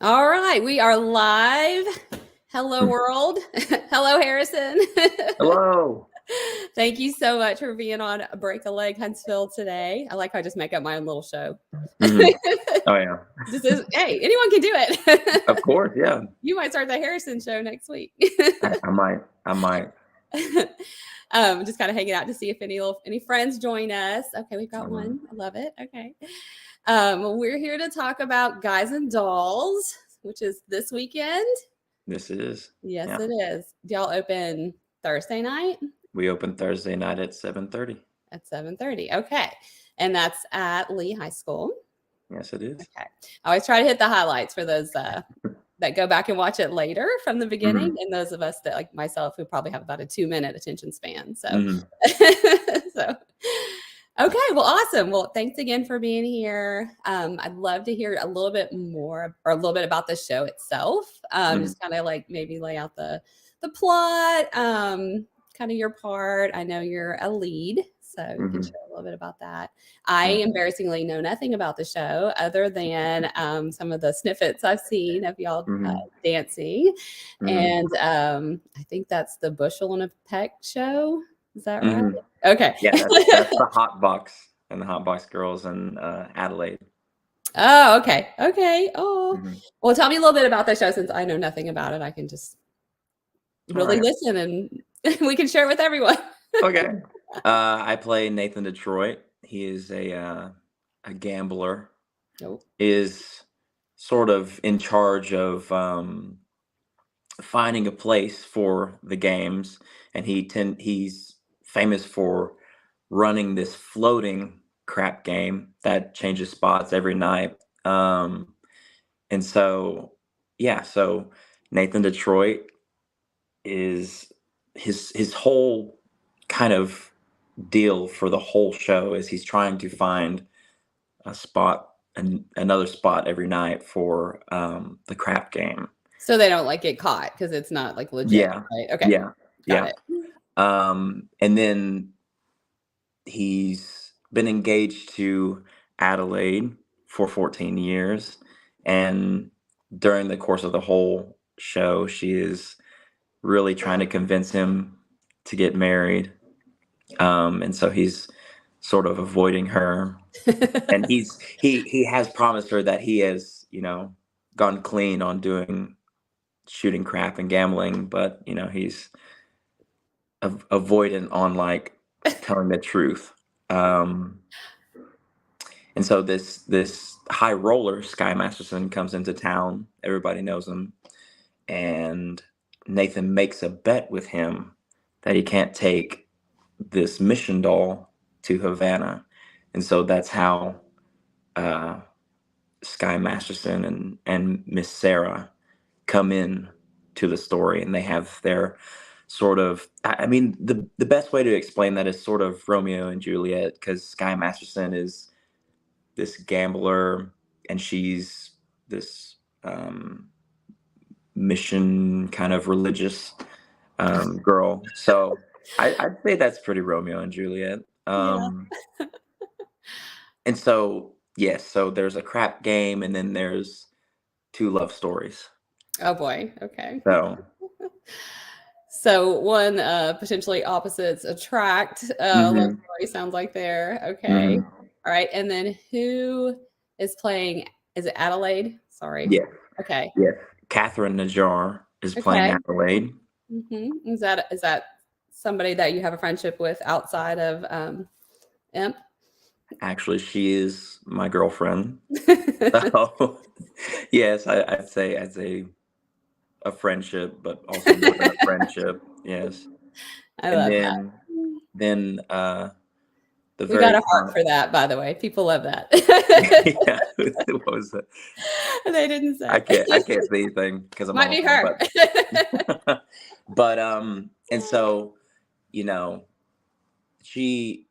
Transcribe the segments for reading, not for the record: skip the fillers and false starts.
All right, we are live. Hello, world. Hello, Harrison. Hello. Thank you so much for being on Break a Leg Huntsville today. I like how I just make up my own little show. hmm Oh yeah, This is, hey, anyone can do it. of course. Yeah, You might start the Harrison show next week. I might. I might. Just kind of hanging out to see if any friends join us. Okay, we've got Mhm. one. I love it. Okay. We're here to talk about Guys and Dolls, which is this weekend. This is. Yes, Yeah, it is. Do y'all open Thursday night we open Thursday night at 7:30. at 7:30? Okay. And that's at Lee High School. Yes, it is. Okay. I always try to hit the highlights for those that go back and watch it later from the beginning, hmm and those of us that like myself who probably have about a 2-minute attention span. So hmm so okay, well, awesome. Well, thanks again for being here. I'd love to hear a little bit more or a little bit about the show itself. hmm Just kind of like maybe lay out the plot, kind of your part. I know you're a lead, so you can hmm share a little bit about that. I Yeah. embarrassingly know nothing about the show other than some of the snippets I've seen of y'all hmm dancing, hmm and I think that's the Bushel and a Peck show. Is that right? hmm Okay. Yeah, that's the hot box and the hot box girls in Adelaide. Oh, okay. Okay. Oh, hmm well, tell me a little bit about the show since I know nothing about it. I can just All really right. listen and we can share with everyone. Okay. I play Nathan Detroit. He is a gambler. Nope. Is sort of in charge of finding a place for the games, and he's famous for running this floating crap game that changes spots every night. And so yeah, so Nathan Detroit is his whole kind of deal for the whole show is he's trying to find a spot another spot every night for the crap game. So they don't like get caught because it's not like legit, Yeah, right? Okay. yeah, Got yeah. it. And then he's been engaged to Adelaide for 14 years, and during the course of the whole show, she is really trying to convince him to get married. And so he's sort of avoiding her, and he has promised her that he has gone clean on doing shooting crap and gambling, but he's avoidant on like telling the truth. Um, and so this high roller Sky Masterson comes into town. Everybody knows him, and Nathan makes a bet with him that he can't take this mission doll to Havana, and so that's how uh, Sky Masterson and Miss Sarah come in to the story, and they have their sort of I mean the best way to explain that is sort of Romeo and Juliet, because Sky Masterson is this gambler and she's this mission kind of religious girl. So I'd say that's pretty Romeo and Juliet. Yeah. And so yes, so there's a crap game and then there's two love stories. Oh boy. Okay. So So one potentially opposites attract love hmm story sounds like there. Okay. hmm All right. And then who is playing? Is it Adelaide? Sorry. yes, Okay. yes. Catherine Najjar is playing Okay. Adelaide. Is that somebody that you have a friendship with outside of Imp? Actually, she is my girlfriend. So yes, I'd say a friendship, but also more than a friendship. Yes. I And love then the we got very a heart front. for that, by the way. People love that. Yeah, what was that? They didn't I say. can't say anything because I'm Might on be the phone, her. but and so you know she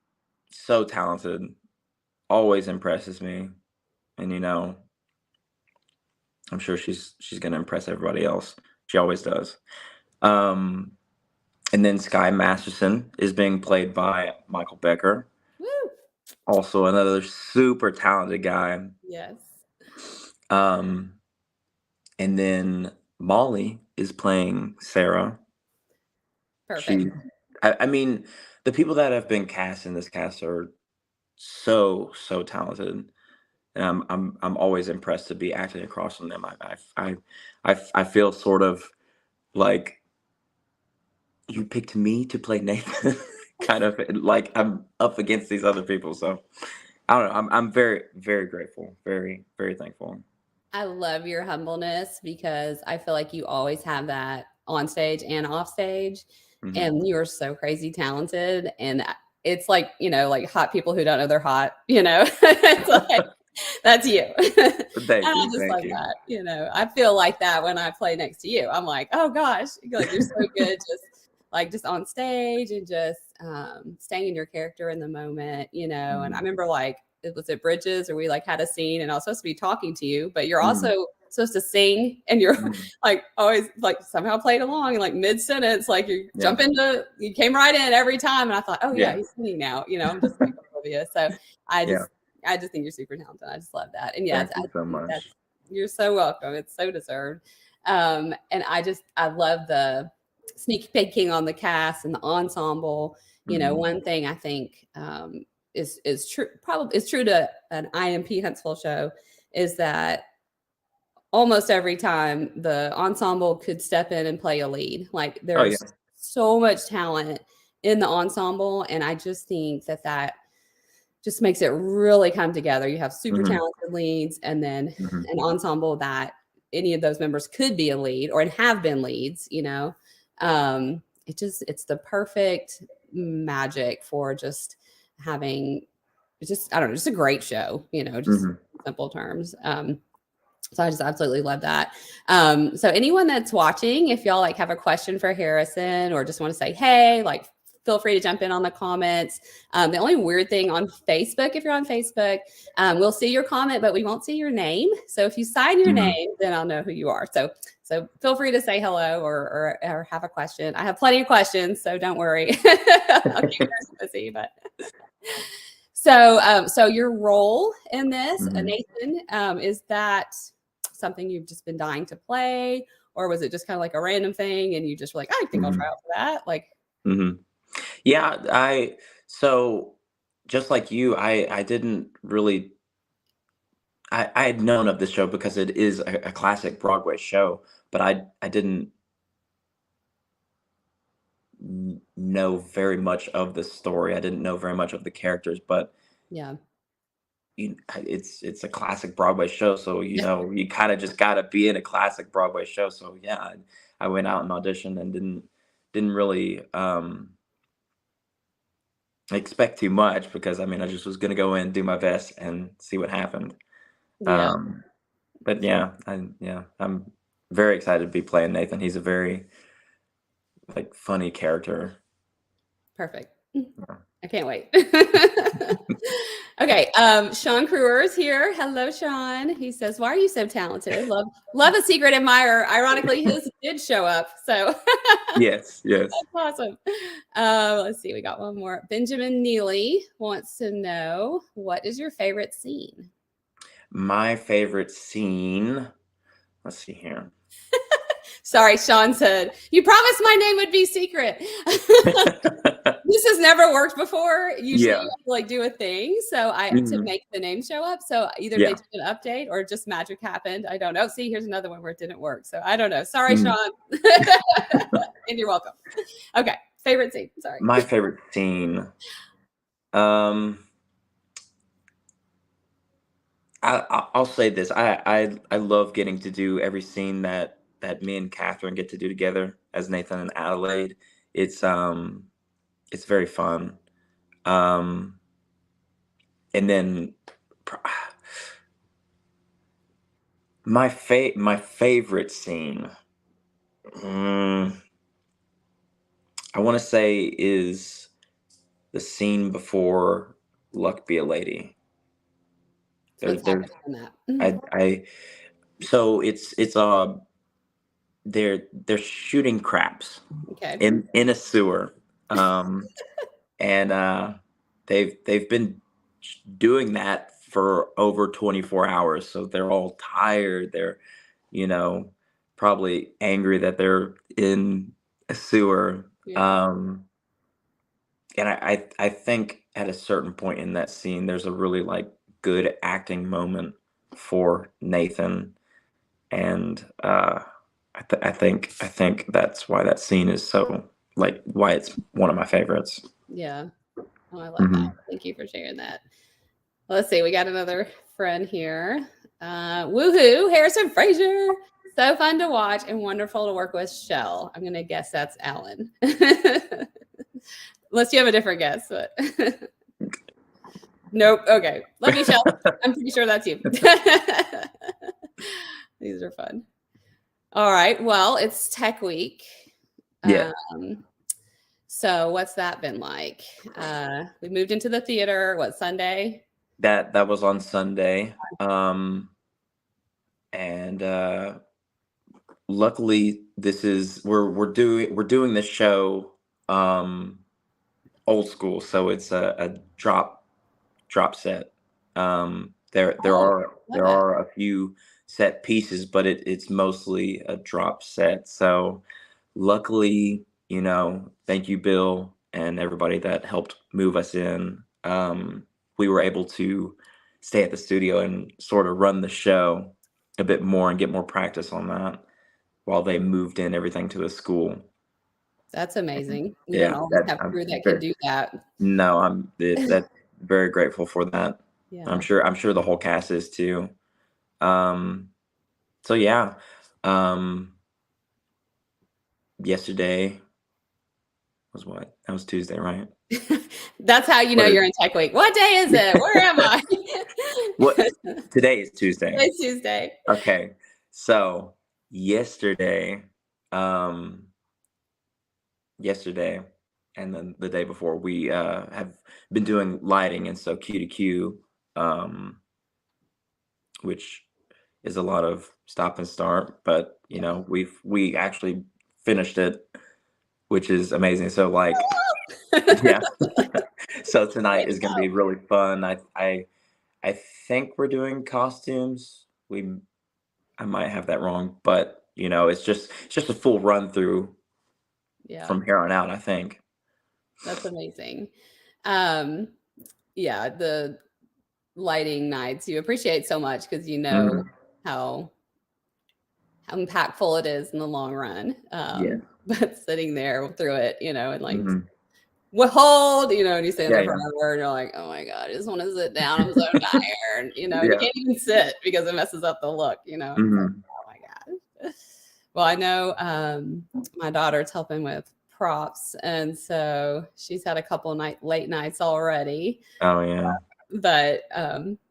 so talented, always impresses me, and I'm sure she's gonna impress everybody else. She always does. Um, and then Sky Masterson is being played by Michael Becker, Woo. also another super talented guy. Yes. Um, And then Molly is playing Sarah. Perfect. She, I mean, the people that have been cast in this cast are so talented, and I'm always impressed to be acting across from them. I feel sort of like you picked me to play Nathan, kind of like I'm up against these other people. So I don't know. I'm very grateful, very thankful. I love your humbleness because I feel like you always have that on stage and off stage, Hmm. and you're so crazy talented. And it's like, like hot people who don't know they're hot, it's like, that's you. And Thank I you, just thank love you. that. I feel like that when I play next to you. I'm like, oh gosh, like you're so good just on stage and just staying in your character in the moment. And I Hmm. remember like it was at Bridges or we like had a scene and I was supposed to be talking to you, but you're Hmm. also supposed to sing and you're Hmm. like always like somehow played along and like mid sentence, like Yeah, you came right in every time. And I thought, oh yeah, yeah, he's singing now. I'm just like oblivious. So I yeah. just, I just think you're super talented. I just love that. And yes, Thank I you so think much. that's, you're so welcome. It's so deserved. And I love the sneak peeking on the cast and the ensemble. Hmm. One thing I think is true, probably is true to an IMP Huntsville show is that almost every time the ensemble could step in and play a lead. Like Oh yeah. there's so much talent in the ensemble, and I just think that just makes it really come together. You have super Hmm. talented leads, and then Hmm. an ensemble that any of those members could be a lead or have been leads. It's the perfect magic for just having just I don't know, just a great show. Just Hmm. in simple terms. So I just absolutely love that. So anyone that's watching, if y'all like have a question for Harrison or just want to say, hey, like feel free to jump in on the comments. The only weird thing on Facebook, if you're on Facebook, we'll see your comment, but we won't see your name. So if you sign your Hmm. name, then I'll know who you are. So feel free to say hello or have a question. I have plenty of questions, so don't worry. I'll keep yours busy, but so your role in this, Hmm. Nathan, is that something you've just been dying to play, or was it just kind of like a random thing and you just were like, I think I'll try Hmm. out for that? Like, Hmm. Yeah, so just like you, I didn't really I had known of this show because it is a classic Broadway show, but I didn't know very much of the story. I didn't know very much of the characters, but yeah, it's a classic Broadway show, so you kind of just got to be in a classic Broadway show. So yeah, I went out and auditioned and didn't really expect too much because I mean I just was gonna go in, do my best, and see what happened. yeah, Um, but I'm very excited to be playing Nathan. He's a very like funny character. perfect. Yeah. I can't wait. Okay, Sean Crewer is here. Hello, Sean. He says, "Why are you so talented? Love a secret admirer." Ironically, his did show up, so Yes, yes. that's awesome. Let's see, we got one more. Benjamin Neely wants to know what is your favorite scene? My favorite scene. Let's see here. Sorry, Sean said, you promised my name would be secret. This has never worked before. Usually you Yeah. have to like do a thing. So I to Mhm. make the name show up. So either they Yeah. did an update or just magic happened. I don't know. See, here's another one where it didn't work. So I don't know. Sorry, Mhm. Sean. And you're welcome. Okay. Favorite scene. Sorry. My favorite scene. Um, I'll say this. I love getting to do every scene that me and Catherine get to do together as Nathan and Adelaide. It's um it's very fun. Um, and then pr- my favorite scene. mm, I want to say is the scene before "Luck Be a Lady." What's There's happening in that? Mhm. I so it's they're shooting craps Okay. in a sewer, um, and they've been doing that for over 24 hours, so they're all tired. They're you know probably angry that they're in a sewer. Yeah. And I think at a certain point in that scene, there's a really like good acting moment for Nathan, and I think that's why that scene is so like why it's one of my favorites. Yeah. Oh, I love that. Hmm. Thank you for sharing that. Let's see. We got another friend here. Woohoo, Harrison Frazier. So fun to watch and wonderful to work with. Shell. I'm gonna guess that's Alan. Unless you have a different guess, but nope. Okay. Love you, Shell. I'm pretty sure that's you. These are fun. All right. Well, it's Tech Week. Yeah, So what's that been like? We moved into the theater, what, Sunday? that was on Sunday, and luckily this is we're doing this show old school, so it's a drop set. Oh, love There it. are a few set pieces, but it's mostly a drop set. So luckily, you know, thank you, Bill, and everybody that helped move us in. We were able to stay at the studio and sort of run the show a bit more and get more practice on that while they moved in everything to the school. That's amazing. We don't Yeah, always that have I'm crew that can very, do that. no, that very grateful for that. Yeah. I'm sure the whole cast is too. Um, so yeah, um, yesterday was what? That was Tuesday, right? That's how you know What is you're in Tech Week. What day is it? Where am I? what? Today is Tuesday. It's Tuesday. Okay, so yesterday, um, yesterday, and then the day before, we have been doing lighting, and so Q to Q, which is a lot of stop and start, but you Yeah. know, we actually finished it, which is amazing. So like, yeah. So tonight Way to is going to go. be really fun. I think we're doing costumes. I might have that wrong, but you know, it's just a full run through Yeah, from here on out, I think. that's amazing. Um, yeah, the lighting nights you appreciate so much because you know Mhm. how impactful it is in the long run. Yeah. But sitting there through it, you know, and like Mhm. withhold, you know, and you stand Yeah, there yeah. forever and you're like, oh my God, I just want to sit down. I'm so tired, you know, and you Yeah. can't even sit because it messes up the look, you know. And it's like, Mhm. oh my God. Well, I know my daughter's helping with props, and so she's had a couple late nights already. Oh yeah. But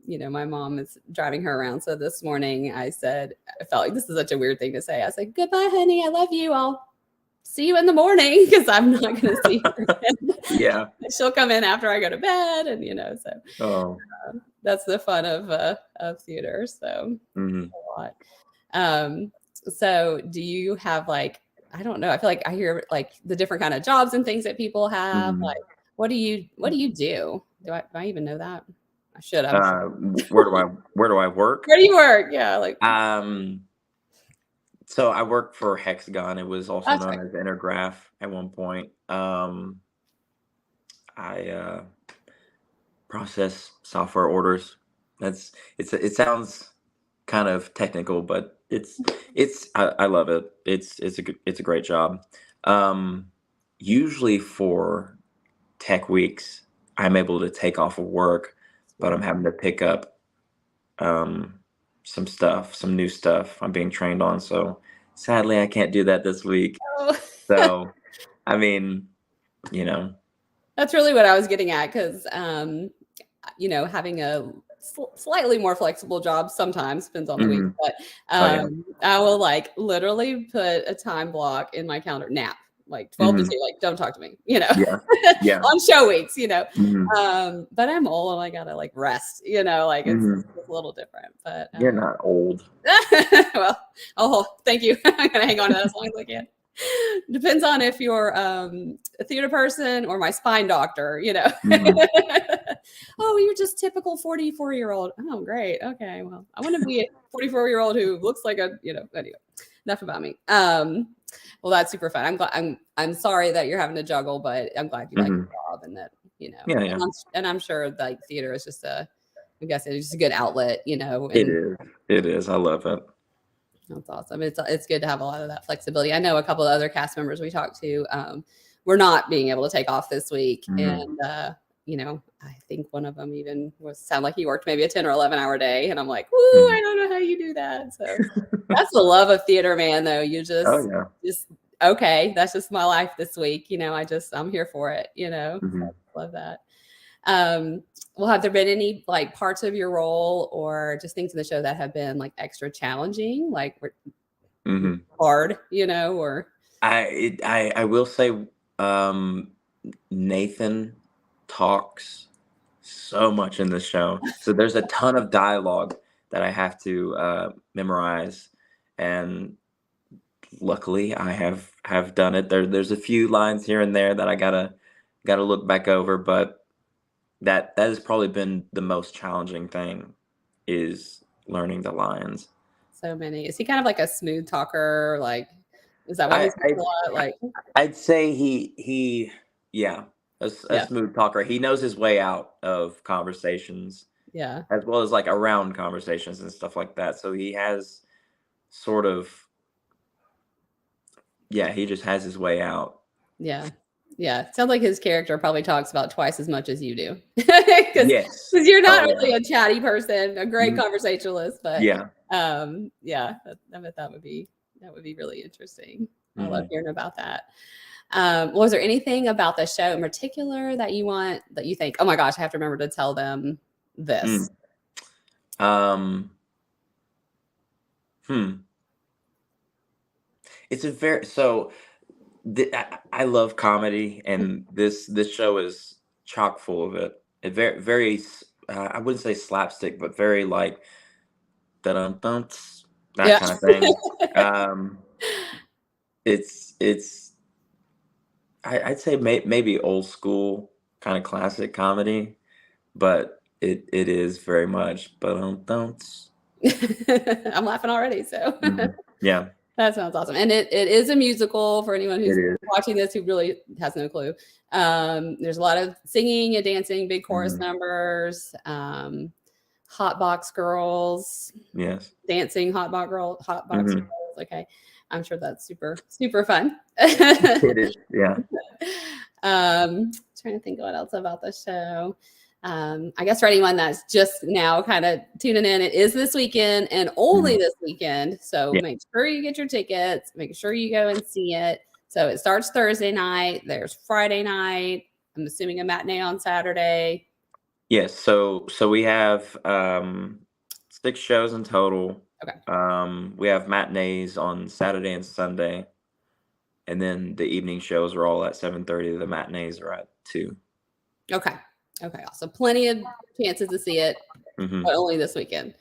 you know, my mom is driving her around. So this morning I said, I felt like this is such a weird thing to say. I said, goodbye, honey. I love you. I'll see you in the morning because I'm not going to see her again. Yeah. She'll come in after I go to bed, and you know, so Oh. that's the fun of theater. So Mhm. a lot. So do you have like, I don't know, I feel like I hear like the different kind of jobs and things that people have. Mhm. Like, what do you do? Do I even know that? I should. Where do I work? Where do you work? Yeah, like Um, so I work for Hexagon. It was also that's known right. as Intergraph at one point. I process software orders. It sounds kind of technical, but I love it. It's a great job. Um, Usually for tech weeks, I'm able to take off of work, but I'm having to pick up um, some new stuff I'm being trained on. So sadly, I can't do that this week. Oh, So, I mean, you know, that's really what I was getting at because you know, having a slightly more flexible job sometimes depends on the week, mhm. but Oh yeah, I will like literally put a time block in my calendar, nap, like 12 to hmm 2, like don't talk to me, you know, yeah, yeah, on show weeks, you know. hmm But I'm old and I gotta like rest, you know, like hmm it's a little different. But You're not old. well, oh, thank you. I'm gonna hang on to that as long as I can. Depends on if you're a theater person or my spine doctor, you know. Hmm Oh, you're just typical 44-year-old. Oh, great. Okay. Well, I want to be a 44-year-old who looks like a, you know, anyway. enough about me. Well, that's super fun. I'm glad. I'm sorry that you're having to juggle, but I'm glad you like your job and that Yeah, yeah. And I'm sure like theater is just I guess it's just a good outlet, And It is. It is. I love it. That's awesome. It's good to have a lot of that flexibility. I know a couple of other cast members we talked to were not being able to take off this week, and I think one of them even sound like he worked maybe a 10 or 11-hour day, and I'm like, woo, I don't know how you do that. So that's the love of theater, man. Though you just okay, that's just my life this week. I'm here for it. Love that. Well, have there been any like parts of your role or just things in the show that have been like extra challenging, like hard, or I will say Nathan talks so much in the show. So there's a ton of dialogue that I have to memorize, and luckily I have done it. There's a few lines here and there that I gotta look back over, but that has probably been the most challenging thing, is learning the lines. So many. Is he kind of like a smooth talker? Like, is that what he's a lot? Like, I'd say he a smooth talker. He knows his way out of conversations. Yeah. As well as like around conversations and stuff like that. So he has sort of, he just has his way out. Yeah. Yeah. Sounds like his character probably talks about twice as much as you do. Yes. Because you're not really a chatty person, a great conversationalist, but I bet that would be really interesting. I love hearing about that. Was there anything about the show in particular that you think, oh my gosh, I have to remember to tell them this? It's a very I love comedy, and this show is chock full of it. It very very I wouldn't say slapstick, but very like that kind of thing. It's I'd say maybe old school kind of classic comedy, but it is very much I'm laughing already. So yeah. That sounds awesome. And it is a musical for anyone who's watching this who really has no clue. There's a lot of singing and dancing, big chorus numbers, hot box girls. Yes. Dancing hot box girls. Okay. I'm sure that's super, super fun. It is. Yeah. Trying to think what else about the show. I guess for anyone that's just now kind of tuning in, it is this weekend and only this weekend. So make sure you get your tickets, make sure you go and see it. So it starts Thursday night. There's Friday night. I'm assuming a matinee on Saturday. Yes. So we have 6 shows in total. Okay. We have matinees on Saturday and Sunday. And then the evening shows are all at 7:30. The matinees are at 2. Okay. Okay, so plenty of chances to see it, but only this weekend.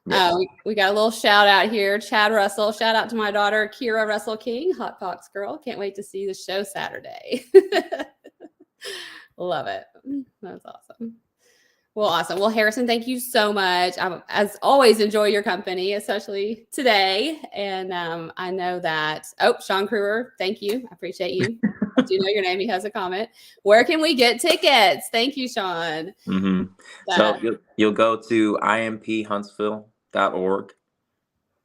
Yes. We got a little shout out here. Chad Russell, shout out to my daughter, Kira Russell King, Hot Box Girl. Can't wait to see the show Saturday. Love it. That's awesome. Well, awesome. Well, Harrison, thank you so much. As always, enjoy your company, especially today. And I know that, Sean Kruger, thank you. I appreciate you. I do know your name. He has a comment. Where can we get tickets? Thank you, Sean. So you'll go to IMPHuntsville.org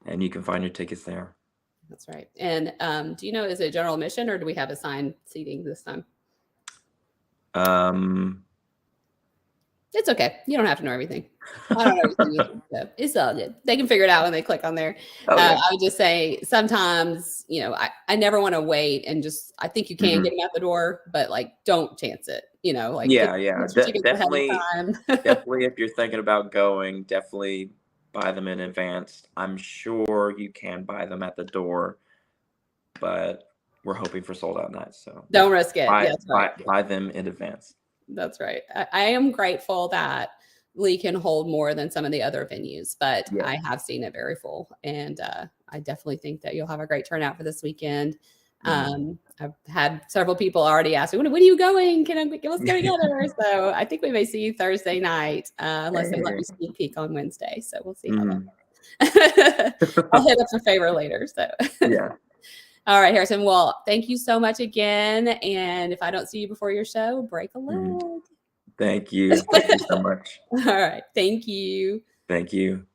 and you can find your tickets there. That's right. And do you know, is it general admission or do we have assigned seating this time? It's okay. You don't have to know everything. I don't know everything. So it's all good. They can figure it out when they click on there. I would just say sometimes, I never want to wait and I think you can get them out the door, but like, don't chance it. Definitely if you're thinking about going, definitely buy them in advance. I'm sure you can buy them at the door, but we're hoping for sold out nights. So don't risk it. Buy them in advance. That's right. I am grateful that Lee can hold more than some of the other venues, but I have seen it very full. And I definitely think that you'll have a great turnout for this weekend. I've had several people already ask me, when are you going? Let's go together. So I think we may see you Thursday night, unless they let me sneak peek on Wednesday. So we'll see how that goes. I'll hit up a favor later. So Yeah. all right, Harrison. Well, thank you so much again. And if I don't see you before your show, break a leg. Thank you. Thank you so much. All right. Thank you. Thank you.